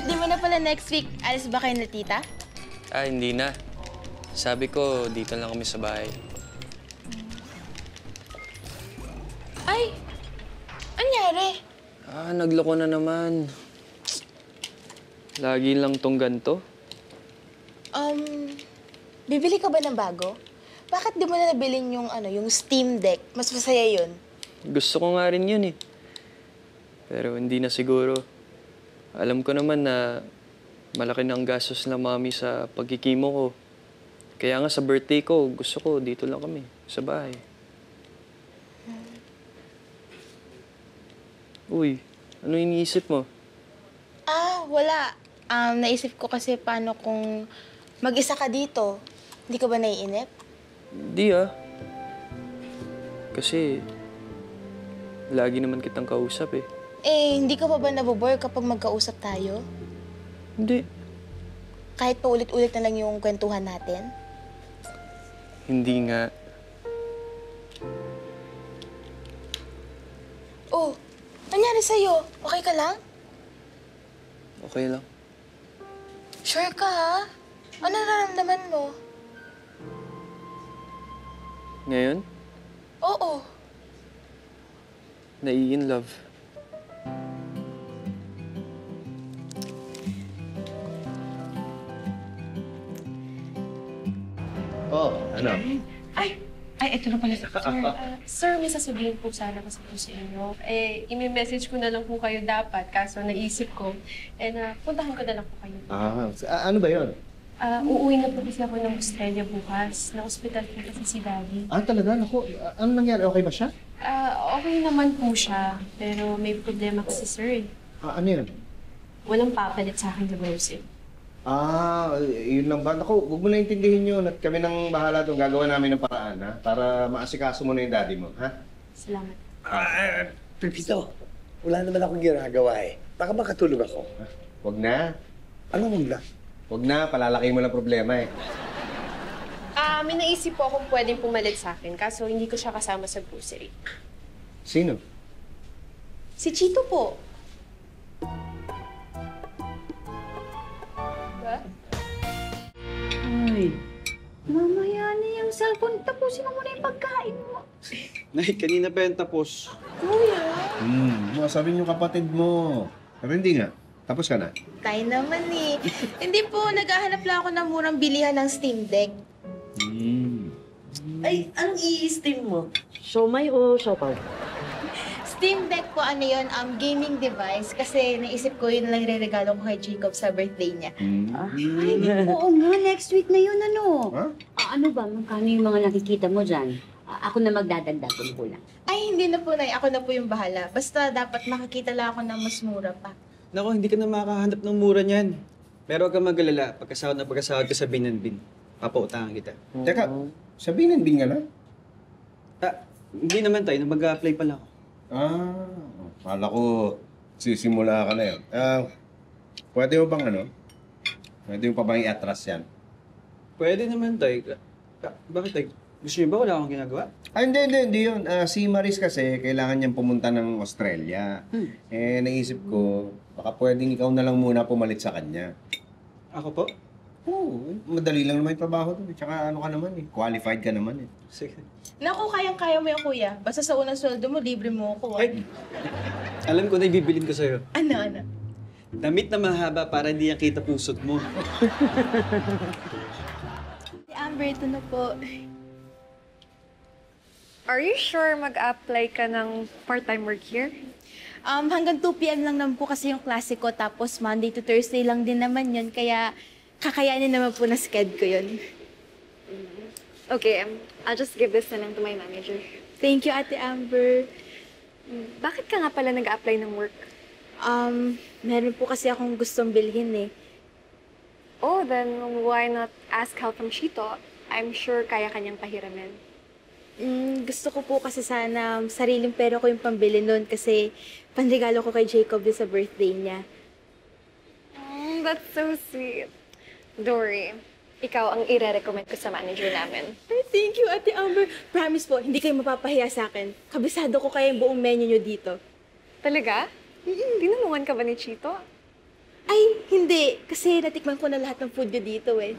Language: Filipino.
Di mo na pala next week, alis ba kayo na tita? Ah, hindi na. Sabi ko, dito lang kami sa bahay. Ay! Anyari? Ah, nagloko na naman. Lagi lang tong ganto. Bibili ka ba ng bago? Bakit di mo na nabilin yung, yung Steam Deck? Mas masaya yun. Gusto ko nga rin yun eh. Pero hindi na siguro. Alam ko naman na malaki na ang gastos ng mami sa pagkikimo ko. Kaya nga sa birthday ko, gusto ko dito lang kami, sa bahay. Uy, ano iniisip mo? Ah, wala. Naisip ko kasi paano kung mag-isa ka dito. Hindi ka ba naiinip? Hindi ah. Kasi lagi naman kitang kausap eh. Eh, hindi ka pa ba nabobore kapag magkausap tayo? Hindi. Kahit paulit-ulit na lang yung kwentuhan natin? Hindi nga. Oh, nangyari sa'yo? Okay ka lang? Okay lang. Sure ka, ha? Ano nararamdaman mo? Ngayon, Oo. nai-in love. Oh, ano? Ay, ito na pala. Sir, sir, may sasabihin po sana kasi po sa inyo. Eh, imi-message ko na lang po kayo dapat, kaso naisip ko. Puntahan ko na lang po kayo. Ano ba yun? Uuwi na po kasi ako ng Australia bukas. Na-hospital po kasi si Daddy. Talaga? Naku, ano nangyari? Okay ba siya? Okay naman po siya, pero may problema kasi, sir. Ano yun? Walang papalit sa akin na grocery. Yun lang ba? Naku, huwag mo na intindihin yun at kami nang bahala doon. Gagawa namin ng paraan, ha? Para maasikaso mo na yung daddy mo, ha? Salamat. Pepito, wala naman akong ginagawa eh. Baka makatulog ako. Huwag na. Ano mo na? Huwag na, palalaki mo lang problema eh. May naisip po kung pwedeng pumalit sa akin, kaso hindi ko siya kasama sa grocery. Sino? Si Chito po. Ay, mamaya na yung cellphone. Tapusin mo muna yung pagkain mo. Nay, kanina pa yan tapos. Sabi niyo kapatid mo. Pero hindi nga. Tapos ka na. Tayo naman eh. Hindi po, naghahanap lang ako ng murang bilihan ng Steam Deck. Ay, anong i-steam mo? Siomay o siopaw? Steam Deck po, gaming device. Kasi naisip ko yun lang re-regalo ko kay Jacob sa birthday niya. Ay, oo nga, next week na yun, ano? Ha? Ano ba, magkano yung mga nakikita mo dyan? Ako na magdadagdag kung kulang. Ay, hindi na po, Nay. Ako na po yung bahala. Basta dapat makakita lang ako ng mas mura pa. Naku, hindi ka na makakahanap ng mura niyan. Pero huwag kang mag-alala. Pagkasahod ka sa binanbin. Papautangan kita. Teka, sabihin din ka na? Hindi naman tayo. Mag-a-apply pala ako. Kala ko sisimula ka na yun. Pwede mo bang Pwede mo pa bang i-atras yan? Pwede naman tayo. Bakit tayo? Gusto niyo ba wala akong ginagawa? Hindi yun. Si Maris kasi, kailangan niyang pumunta ng Australia. Naisip ko, baka pwedeng ikaw na lang muna pumalit sa kanya. Ako po? Oo, madali lang naman yung trabaho doon. Tsaka ka naman eh, qualified ka naman eh. Sige. Naku, kayang-kaya mo yung kuya. Basta sa unang sweldo mo, libre mo ako. Ay! Alam ko na ibibilin ko sa'yo. Ano? Damit na mahaba para hindi yan kita pusot mo. Amber, ito na po. Are you sure mag-apply ka ng part-time work here? Hanggang 2 p.m. lang naman po kasi yung klase ko. Tapos Monday to Thursday lang din naman yun. Kaya kakayanin naman po na sked ko yun. Okay, I'll just give this na lang to my manager. Thank you, Ate Amber. Bakit ka nga pala nag-apply ng work? Meron po kasi akong gustong bilhin eh. Oh, then why not ask help from Chito? I'm sure kaya kanyang pahiramin. Gusto ko po kasi sana sariling pera ko yung pambili nun kasi panregalo ko kay Jacob din sa birthday niya. That's so sweet. Dory, ikaw ang ire-recommend ko sa manager namin. Ay, thank you, Ate Amber. Promise po, hindi kayo mapapahiya sa akin. Kabisado ko kaya yung buong menu nyo dito. Talaga? Tinulungan ka ba ni Chito? Ay, hindi. Kasi natikman ko na lahat ng food nyo dito eh.